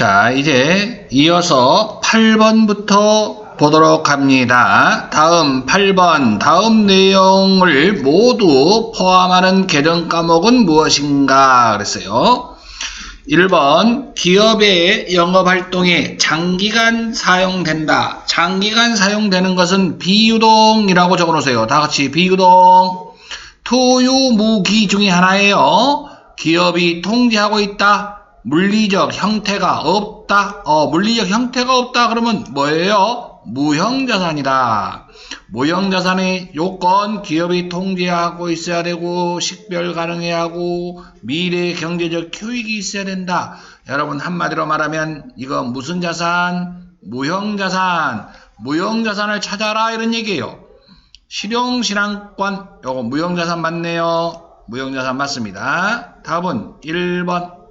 자, 이제 이어서 8번부터 보도록 합니다. 다음 8번, 다음 내용을 모두 포함하는 개정 과목은 무엇인가 그랬어요. 1번, 기업의 영업활동에 장기간 사용된다. 장기간 사용되는 것은 비유동이라고 적어놓으세요. 다 같이 비유동. 투유무기 중에 하나예요. 기업이 통제하고 있다. 물리적 형태가 없다. 물리적 형태가 없다. 그러면 뭐예요? 무형자산이다. 무형자산의 요건, 기업이 통제하고 있어야 되고, 식별 가능해야 하고, 미래 경제적 효익이 있어야 된다. 여러분, 한마디로 말하면, 이거 무슨 자산? 무형자산. 무형자산을 찾아라. 이런 얘기예요. 실용신앙권, 요거 무형자산 맞네요. 무형자산 맞습니다. 답은 1번.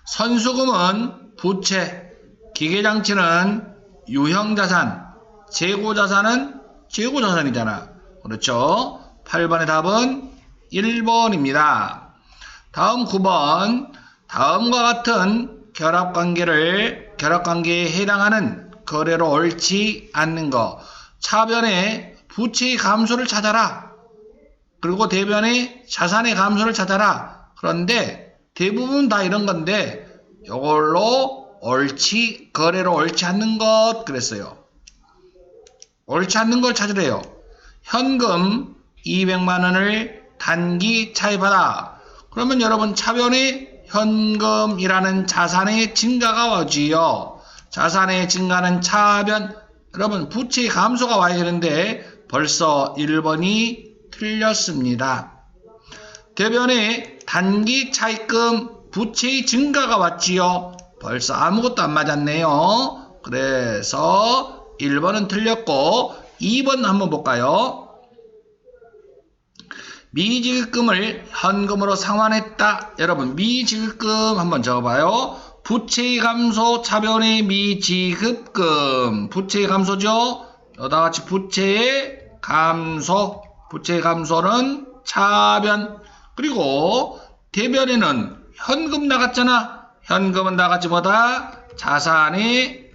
선수금은 부채, 기계장치는 유형자산, 재고자산은 재고자산이잖아. 그렇죠? 8번의 답은 1번입니다. 다음 9번. 다음과 같은 결합관계에 해당하는 거래로 옳지 않는 거. 차변에 부채의 감소를 찾아라. 그리고 대변에 자산의 감소를 찾아라. 그런데 대부분 다 이런 건데 이걸로 거래로 옳지 않는 것 그랬어요. 옳지 않는 걸 찾으래요. 현금 200만 원을 단기 차입하다. 그러면 여러분 차변에 현금이라는 자산의 증가가 와지요. 자산의 증가는 차변. 여러분 부채의 감소가 와야 되는데 벌써 1번이 틀렸습니다. 대변에 단기 차입금 부채의 증가가 왔지요. 벌써 아무것도 안 맞았네요. 그래서 1번은 틀렸고 2번 한번 볼까요? 미지급금을 현금으로 상환했다. 여러분 미지급금 한번 적어봐요. 부채의 감소 차변의 미지급금. 부채의 감소죠. 너다같이 부채의 감소. 부채의 감소는 차변. 그리고 대변에는 현금 나갔잖아. 현금은 나갔지 뭐다? 자산의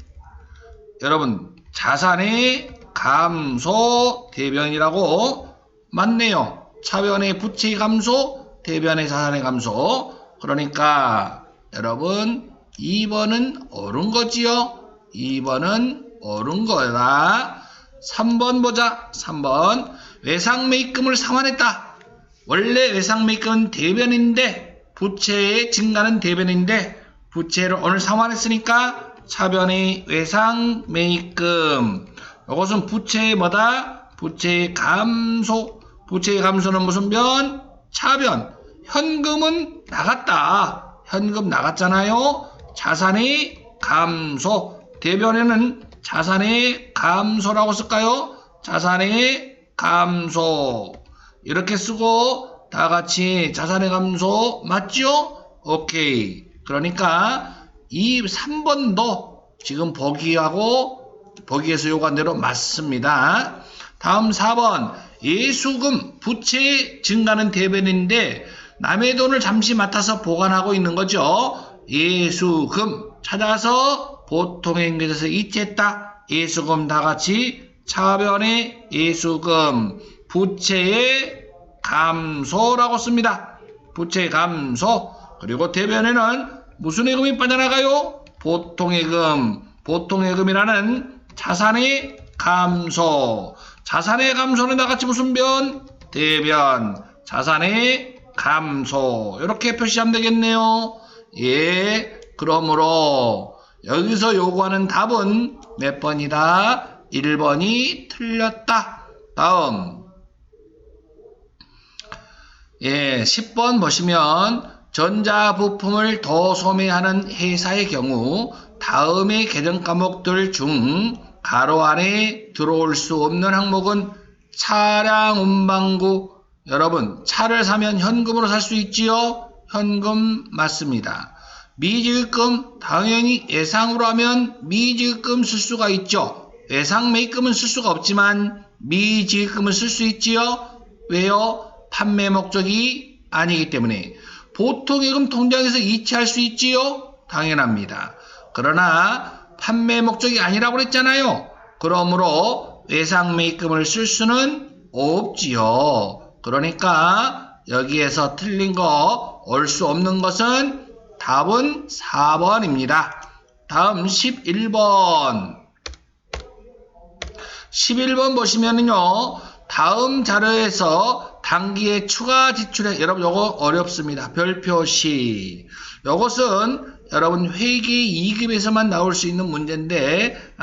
감소 대변이라고 맞네요. 차변의 부채의 감소, 대변의 자산의 감소. 그러니까 여러분 2번은 옳은 거지요. 2번은 옳은 거다. 3번 보자. 3번. 외상매입금을 상환했다. 원래 외상매입금은 대변인데 부채의 증가는 대변인데 부채를 오늘 상환했으니까 차변의 외상매입금. 이것은 부채의 뭐다? 부채의 감소. 부채의 감소는 무슨 변? 차변. 현금은 나갔다. 현금 나갔잖아요. 자산의 감소. 대변에는 자산의 감소라고 쓸까요? 자산의 감소. 이렇게 쓰고 다 같이 자산의 감소 맞죠? 오케이. 그러니까 이 3번도 지금 보기에서 요구한 대로 맞습니다. 다음 4번. 예수금 부채 증가는 대변인데 남의 돈을 잠시 맡아서 보관하고 있는 거죠. 예수금 찾아서 보통의 인계에서 이체했다. 예수금 다 같이 차변의 예수금. 부채의 감소라고 씁니다. 부채의 감소. 그리고 대변에는 무슨 예금이 빠져나가요? 보통예금. 보통예금이라는 자산의 감소. 자산의 감소는 나같이 무슨 변? 대변. 자산의 감소. 이렇게 표시하면 되겠네요. 예. 그러므로 여기서 요구하는 답은 몇 번이다? 1번이 틀렸다. 다음. 10번 보시면 전자부품을 더 소매하는 회사의 경우 다음의 개정 과목들 중 가로 안에 들어올 수 없는 항목은 차량 운반구. 여러분 차를 사면 현금으로 살 수 있지요? 현금 맞습니다. 미지급금 당연히 예상으로 하면 미지급금 쓸 수가 있죠. 외상매입금은 쓸 수가 없지만 미지급금은 쓸 수 있지요? 왜요? 판매 목적이 아니기 때문에. 보통예금 통장에서 이체할 수 있지요? 당연합니다. 그러나 판매 목적이 아니라고 그랬잖아요. 그러므로 외상매입금을 쓸 수는 없지요. 그러니까 여기에서 틀린 거, 올 수 없는 것은 답은 4번입니다. 다음 11번. 11번 보시면은요, 다음 자료에서 당기의 추가 지출에, 여러분 요거 어렵습니다. 별표시. 요것은 여러분 회계 2급에서만 나올 수 있는 문제인데,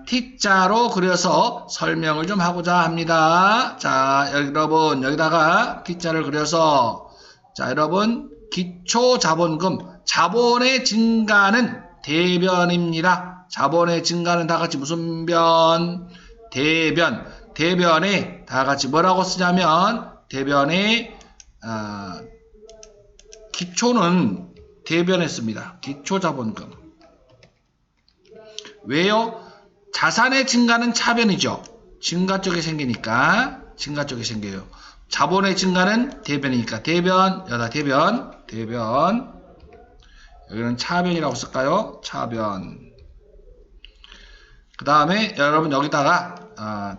T자로 그려서 설명을 좀 하고자 합니다. 자, 여러분 여기다가 T자를 그려서, 자, 여러분 기초자본금, 자본의 증가는 대변입니다. 자본의 증가는 다 같이 무슨 변? 대변. 대변에 다 같이 뭐라고 쓰냐면, 대변의 기초는 대변에 씁니다. 기초자본금. 왜요? 자산의 증가는 차변이죠. 증가 쪽에 생기니까, 증가 쪽에 생겨요. 자본의 증가는 대변이니까, 대변, 여기다 대변. 여기는 차변이라고 쓸까요? 차변. 그 다음에 여러분 여기다가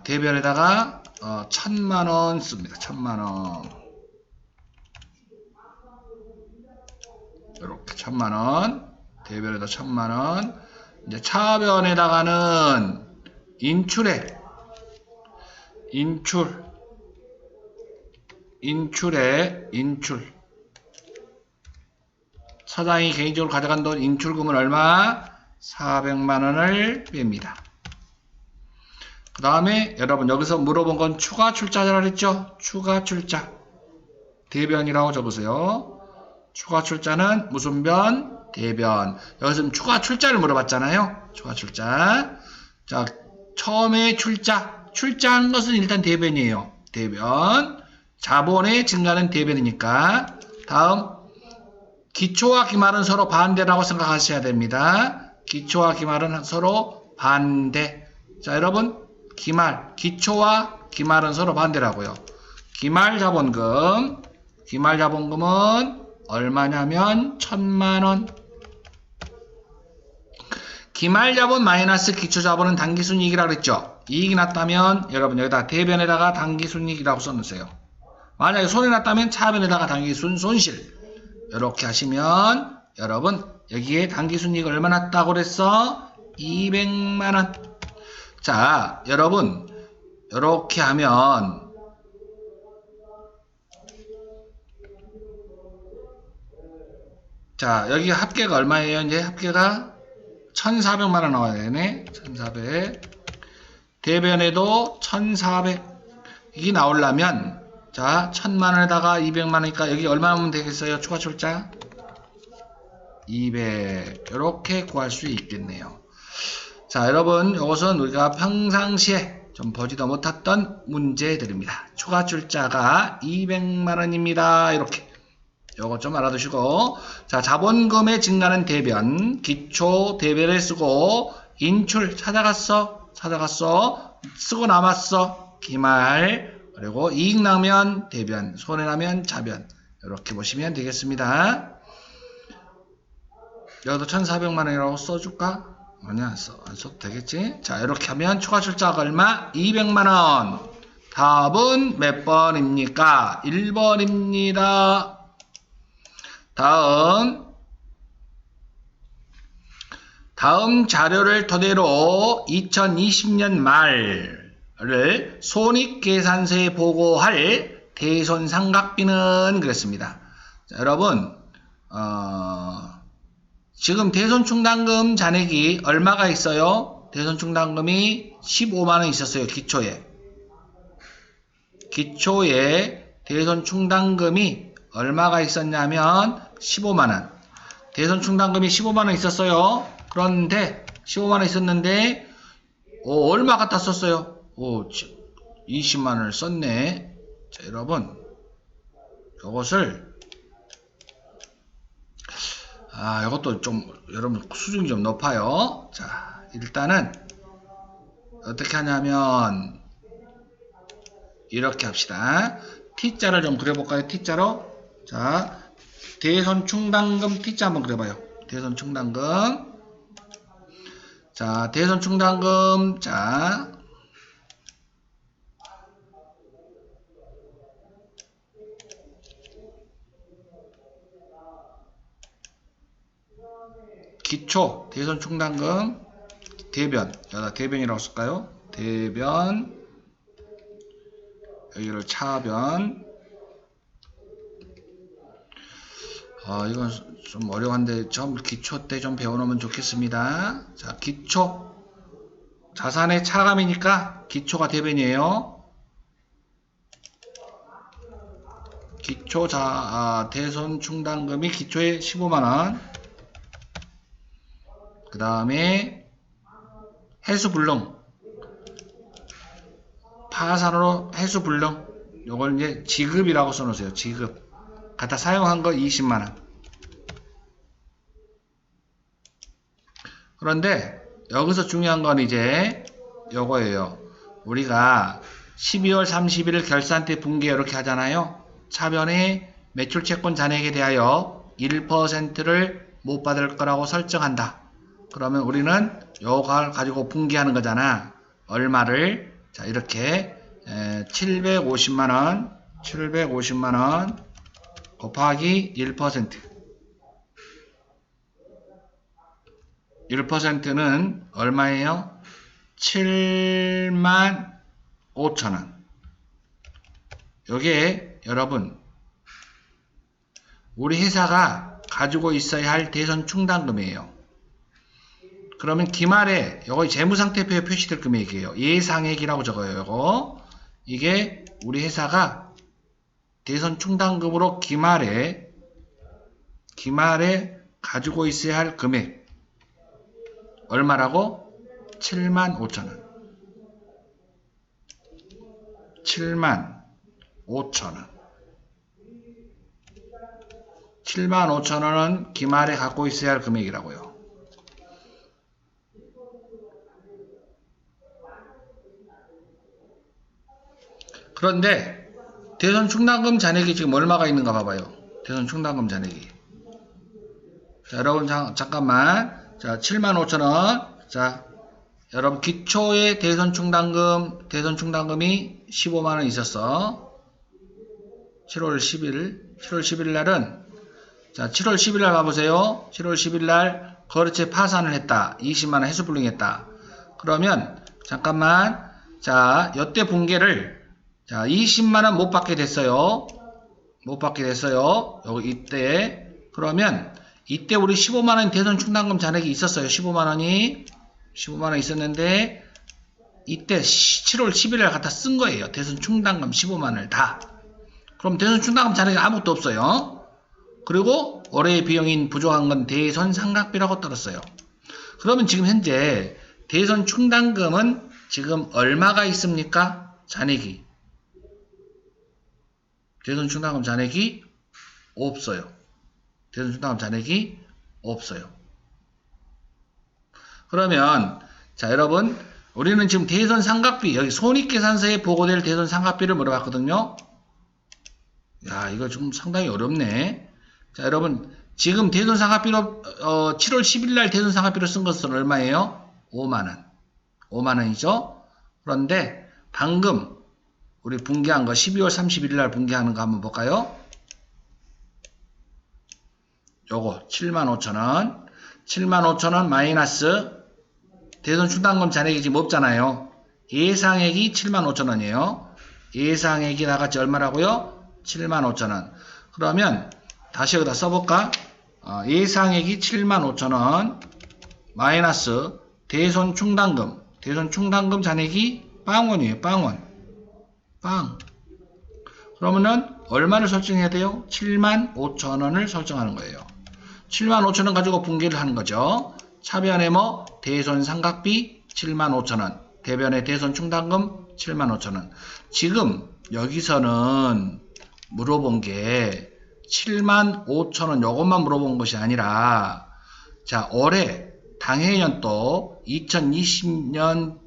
대변에다가 1000만원 씁니다. 1000만원. 이렇게 1000만원. 대변에다 1000만원. 이제 차변에다가는 인출. 사장이 개인적으로 가져간 돈 인출금은 얼마? 400만원을 뺍니다. 그 다음에 여러분 여기서 물어본 건 추가 출자라 그랬죠? 추가 출자. 대변이라고 적으세요. 추가 출자는 무슨 변? 대변. 여기서 추가 출자를 물어봤잖아요. 추가 출자. 자, 처음에 출자한 것은 일단 대변이에요. 대변. 자본의 증가는 대변이니까. 다음, 기초와 기말은 서로 반대라고 생각하셔야 됩니다. 기초와 기말은 서로 반대. 자, 여러분, 기초와 기말은 서로 반대라고요. 기말자본금은 얼마냐면 1000만원. 기말자본 마이너스 기초자본은 당기순이익이라고 그랬죠. 이익이 났다면 여러분 여기다 대변에다가 당기순이익이라고 써놓으세요. 만약에 손해 났다면 차변에다가 당기순손실. 이렇게 하시면 여러분 여기에 당기순이익 얼마 났다고 그랬어? 200만원. 자, 여러분 이렇게 하면 자, 여기 합계가 얼마예요? 이제 합계가 1400만원 나와야 되네. 1400. 대변에도 1400. 이게 나오려면 자, 1000만원에다가 200만원이니까 여기 얼마 하면 되겠어요? 추가 출자 200. 이렇게 구할 수 있겠네요. 자, 여러분 이것은 우리가 평상시에 좀 보지도 못했던 문제들입니다. 추가 출자가 200만원입니다. 이렇게 요거 좀 알아두시고, 자, 자본금의 증가는 대변, 기초 대변을 쓰고, 인출 찾아갔어, 쓰고 남았어, 기말, 그리고 이익 나면 대변, 손해 나면 차변. 이렇게 보시면 되겠습니다. 여기도 1400만원이라고 써줄까? 아니야, 안 써도 되겠지? 자, 이렇게 하면 추가 출자가 얼마? 200만원. 답은 몇 번입니까? 1번입니다. 다음 자료를 토대로 2020년 말을 손익계산서에 보고할 대손상각비는 그랬습니다. 자, 여러분 지금 대손충당금 잔액이 얼마가 있어요? 대손충당금이 15만원 있었어요. 기초에 대손충당금이 얼마가 있었냐면 15만원. 대손충당금이 15만원 있었어요. 그런데 15만원 있었는데 얼마 갖다 썼어요? 20만원을 썼네. 자, 여러분 이것을 이것도 좀 여러분 수준이 좀 높아요. 자, 일단은 어떻게 하냐면 이렇게 합시다. T자를 좀 그려볼까요? T자로. 자, 대손 충당금 T자 한번 그려봐요. 대손 충당금. 자, 대손 충당금. 자, 기초 대손 충당금 대변. 여기다 대변이라고 쓸까요? 대변. 여기를 차변. 이건 좀 어려운데 좀 기초 때 좀 배워놓으면 좋겠습니다. 자, 기초. 자산의 차감이니까 기초가 대변이에요. 기초 대손 충당금이 기초에 15만원. 그 다음에 해수불능. 파산으로 해수불능. 요걸 이제 지급이라고 써놓으세요. 지급. 갖다 사용한 거 20만원. 그런데 여기서 중요한 건 이제 요거예요. 우리가 12월 30일 결산 때 분기 이렇게 하잖아요. 차변에 매출채권 잔액에 대하여 1%를 못 받을 거라고 설정한다. 그러면 우리는 요걸 가지고 분기하는 거잖아. 얼마를? 자, 이렇게 750만원 곱하기 1%. 1%는 얼마예요? 75,000원. 요게 여러분 우리 회사가 가지고 있어야 할 대손 충당금이에요. 그러면 기말에 요거 재무상태표에 표시될 금액이에요. 예상액이라고 적어요. 요거 이게 우리 회사가 대손 충당금으로 기말에 가지고 있어야 할 금액 얼마라고? 75,000원. 75,000원. 75,000원은 기말에 갖고 있어야 할 금액이라고요. 그런데 대손 충당금 잔액이 지금 얼마가 있는가 봐봐요. 대손 충당금 잔액이. 자, 여러분 잠깐만. 자, 75,000원. 자, 여러분 기초의 대손 충당금이 15만원 있었어. 7월 10일 날은 자, 7월 10일 날 봐보세요. 7월 10일 날 거래처 파산을 했다. 20만원 해수불능했다. 그러면 잠깐만. 자, 여태 분기를 자, 20만원 못 받게 됐어요. 여기 이때. 그러면 이때 우리 15만원 대손 충당금 잔액이 있었어요. 15만원 있었는데 이때 7월 10일날 갖다 쓴 거예요. 대손 충당금 15만원을 다. 그럼 대손 충당금 잔액이 아무것도 없어요. 그리고 올해의 비용인 부족한 건 대손 상각비라고 떨었어요. 그러면 지금 현재 대손 충당금은 지금 얼마가 있습니까? 잔액이. 대손 충당금 잔액이 없어요. 대손 충당금 잔액이 없어요. 그러면 자, 여러분 우리는 지금 대손 상각비 여기 손익계산서에 보고될 대손 상각비를 물어봤거든요. 야, 이거 좀 상당히 어렵네. 자, 여러분 지금 대손 상각비로 7월 10일 날 대손 상각비로 쓴 것은 얼마예요? 5만원. 5만원이죠. 그런데 방금 우리 분기한 거 12월 31일 날 분기하는 거 한번 볼까요? 요거 75,000원. 75,000원 마이너스 대손 충당금 잔액이 지금 없잖아요. 예상액이 75,000원이에요. 예상액이 나같이 얼마라고요? 75,000원. 그러면 다시 여기다 써볼까? 예상액이 75,000원 마이너스 대손 충당금 잔액이 빵원이에요. 빵원. 그러면은 얼마를 설정해야 돼요? 75,000원을 설정하는 거예요. 75,000원 가지고 분기를 하는 거죠. 차변에 뭐 대손 상각비 75,000원, 대변에 대손 충당금 75,000원. 지금 여기서는 물어본 게 75,000원 요것만 물어본 것이 아니라 자, 올해 당해년도 2020년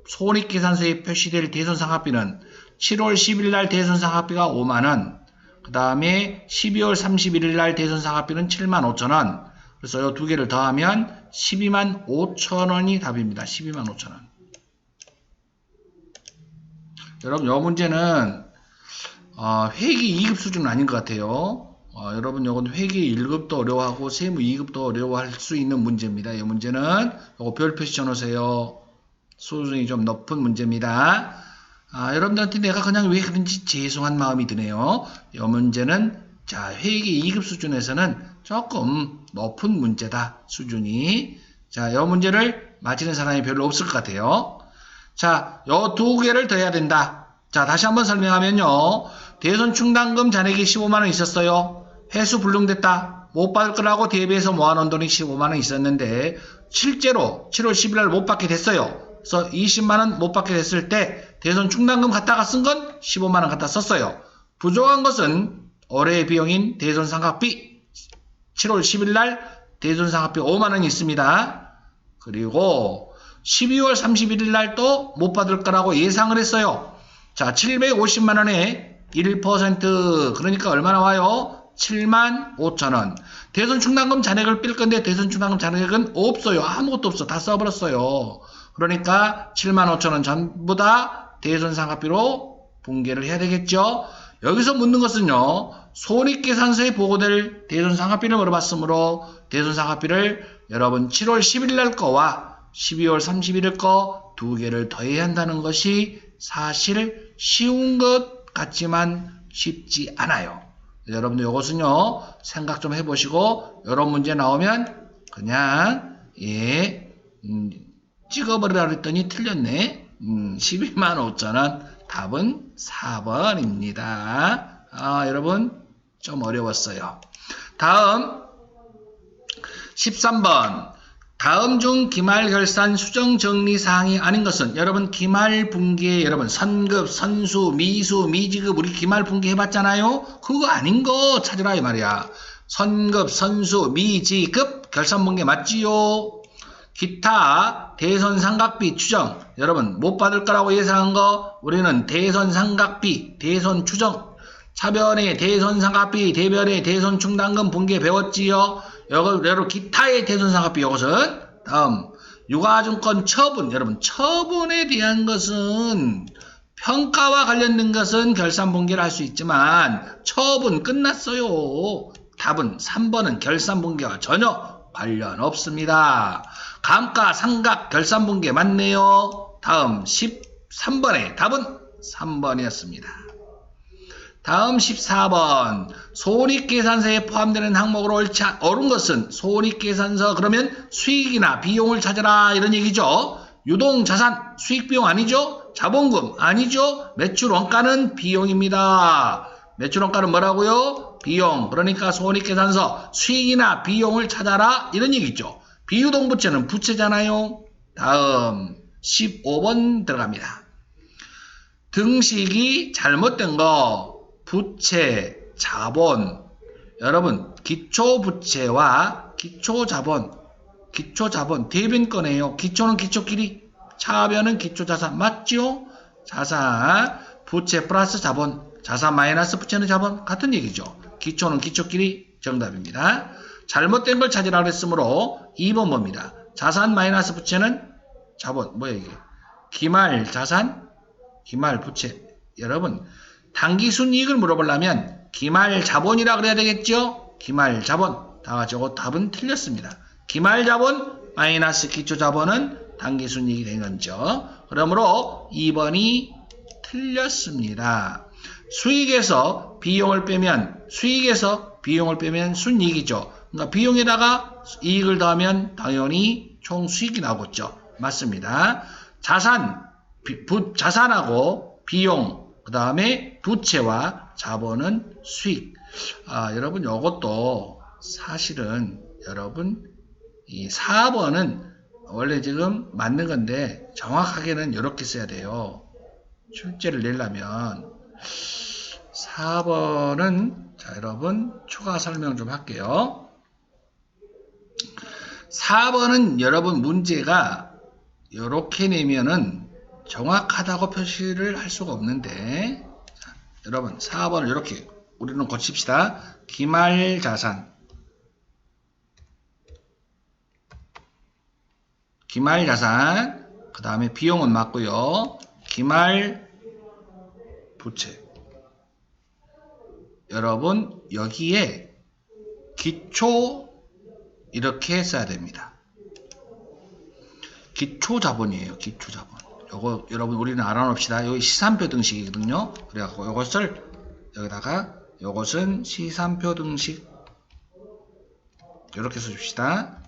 손익계산서에 표시될 대손상각비는 7월 10일 날 대손상각비가 5만원, 그 다음에 12월 31일 날 대손상각비는 75,000원. 그래서 이 두 개를 더하면 125,000원이 답입니다. 125,000원. 여러분, 이 문제는 회계 2급 수준은 아닌 것 같아요. 여러분, 이건 회계 1급도 어려워하고 세무 2급도 어려워할 수 있는 문제입니다. 이 문제는 이거 별 표시 쳐놓으세요. 수준이 좀 높은 문제입니다. 여러분들한테 내가 그냥 왜 그런지 죄송한 마음이 드네요. 이 문제는 자, 회계 2급 수준에서는 조금 높은 문제다. 수준이. 자, 이 문제를 맞히는 사람이 별로 없을 것 같아요. 자, 요 두 개를 더 해야 된다. 자, 다시 한번 설명하면요. 대손 충당금 잔액이 15만원 있었어요. 회수 불능됐다. 못 받을 거라고 대비해서 모아놓은 돈이 15만원 있었는데 실제로 7월 10일날 못 받게 됐어요. 그래서 20만원 못 받게 됐을 때 대손 충당금 갖다가 쓴 건 15만원 갖다 썼어요. 부족한 것은 올해의 비용인 대손상각비 7월 10일날 대손상각비 5만원이 있습니다. 그리고 12월 31일날 또 못 받을 거라고 예상을 했어요. 자, 750만원에 1% 그러니까 얼마나 와요? 75,000원. 대손 충당금 잔액을 뺄 건데 대손 충당금 잔액은 없어요. 아무것도 없어. 다 써버렸어요. 그러니까 75,000원 전부 다 대손상각비로 분계를 해야 되겠죠. 여기서 묻는 것은요. 손익계산서에 보고될 대손상각비를 물어봤으므로 대손상각비를 여러분 7월 10일 날 거와 12월 31일 거 두 개를 더해야 한다는 것이 사실 쉬운 것 같지만 쉽지 않아요. 여러분들 이것은요. 생각 좀 해보시고 이런 문제 나오면 그냥 찍어버리라 그랬더니 틀렸네. 125,000원. 답은 4번입니다. 여러분 좀 어려웠어요. 다음 13번. 다음 중 기말결산 수정정리사항이 아닌 것은 여러분 기말분기에 여러분 선급, 선수, 미수, 미지급 우리 기말분기 해봤잖아요. 그거 아닌 거 찾으라 이 말이야. 선급, 선수, 미지급 결산분기 맞지요? 기타 대손상각비 추정 여러분 못 받을 거라고 예상한 거 우리는 대손상각비 대손추정 차변의 대손상각비 대변의 대손충당금 분계 배웠지요. 여러분 기타의 대손상각비 이것은 다음 유가증권 처분 여러분 처분에 대한 것은 평가와 관련된 것은 결산분계를 할 수 있지만 처분 끝났어요. 답은 3번은 결산분계와 전혀 관련 없습니다. 감가상각 결산분계 맞네요. 다음 13번의 답은 3번이었습니다. 다음 14번 손익계산서에 포함되는 항목으로 옳은 것은 손익계산서 그러면 수익이나 비용을 찾아라 이런 얘기죠. 유동자산 수익비용 아니죠. 자본금 아니죠. 매출원가는 비용입니다. 매출원가는 뭐라고요? 비용. 그러니까 손익계산서 수익이나 비용을 찾아라 이런 얘기죠. 비유동부채는 부채잖아요. 다음 15번 들어갑니다. 등식이 잘못된 거 부채, 자본 여러분 기초부채와 기초자본 대변권이에요. 기초는 기초끼리 차변은 기초자산 맞죠? 자산 부채 플러스 자본 자산 마이너스 부채는 자본 같은 얘기죠. 기초는 기초끼리 정답입니다. 잘못된 걸 찾으라 그랬으므로 2번 봅니다. 자산 마이너스 부채는 자본 뭐야 이게 기말 자산 기말 부채 여러분 당기순이익을 물어보려면 기말 자본이라 그래야 되겠죠. 기말 자본 다 같이 이거 답은 틀렸습니다. 기말 자본 마이너스 기초 자본은 당기순이익이 되는 거죠. 그러므로 2번이 틀렸습니다. 수익에서 비용을 빼면 순이익이죠. 그러니까 비용에다가 이익을 더하면 당연히 총 수익이 나오겠죠. 맞습니다. 자산하고 비용 그 다음에 부채와 자본은 수익. 여러분 이것도 사실은 여러분 이 4번은 원래 지금 맞는 건데 정확하게는 이렇게 써야 돼요. 출제를 내려면 4번은 자 여러분 추가 설명 좀 할게요. 4번은 여러분 문제가 이렇게 내면은 정확하다고 표시를 할 수가 없는데 자, 여러분 4번을 이렇게 우리는 고칩시다. 기말자산. 기말자산. 그 다음에 비용은 맞고요. 기말부채. 여러분 여기에 기초 이렇게 써야 됩니다. 기초자본이에요. 기초자본. 요거 여러분 우리는 알아놓읍시다. 여기 시산표 등식이거든요. 그래갖고 요것을 여기다가 요것은 시산표 등식 이렇게 써줍시다.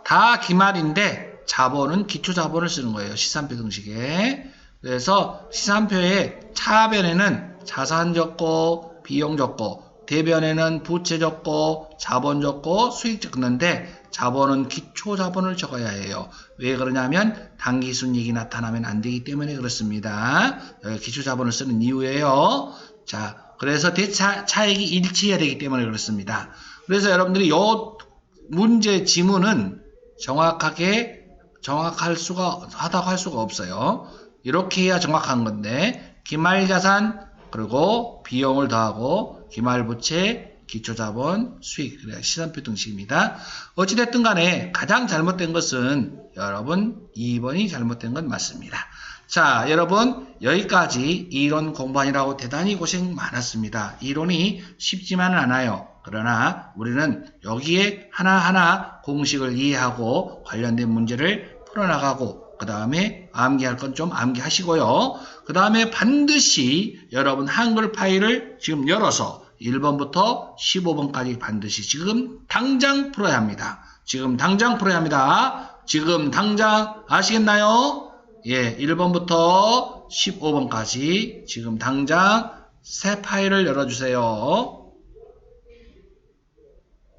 다 기말인데 자본은 기초자본을 쓰는 거예요. 시산표 등식에. 그래서 시산표의 차변에는 자산 적고 비용 적고 대변에는 부채 적고 자본 적고 수익 적는데 자본은 기초자본을 적어야 해요. 왜 그러냐면 당기순이익이 나타나면 안 되기 때문에 그렇습니다. 여기 기초자본을 쓰는 이유예요. 자, 그래서 대차익이 일치해야 되기 때문에 그렇습니다. 그래서 여러분들이 요 문제 지문은 하다고 할 수가 없어요. 이렇게 해야 정확한 건데 기말자산 그리고 비용을 더하고 기말부채 기초자본 수익 그래야 시산표 등식입니다. 어찌됐든 간에 가장 잘못된 것은 여러분 2번이 잘못된 건 맞습니다. 자, 여러분 여기까지 이론 공부하느라고 대단히 고생 많았습니다. 이론이 쉽지만은 않아요. 그러나 우리는 여기에 하나하나 공식을 이해하고 관련된 문제를 풀어나가고 그 다음에 암기할 건 좀 암기하시고요. 그 다음에 반드시 여러분 한글 파일을 지금 열어서 1번부터 15번까지 반드시 지금 당장 풀어야 합니다. 지금 당장 풀어야 합니다. 지금 당장 아시겠나요? 예, 1번부터 15번까지 지금 당장 새 파일을 열어주세요.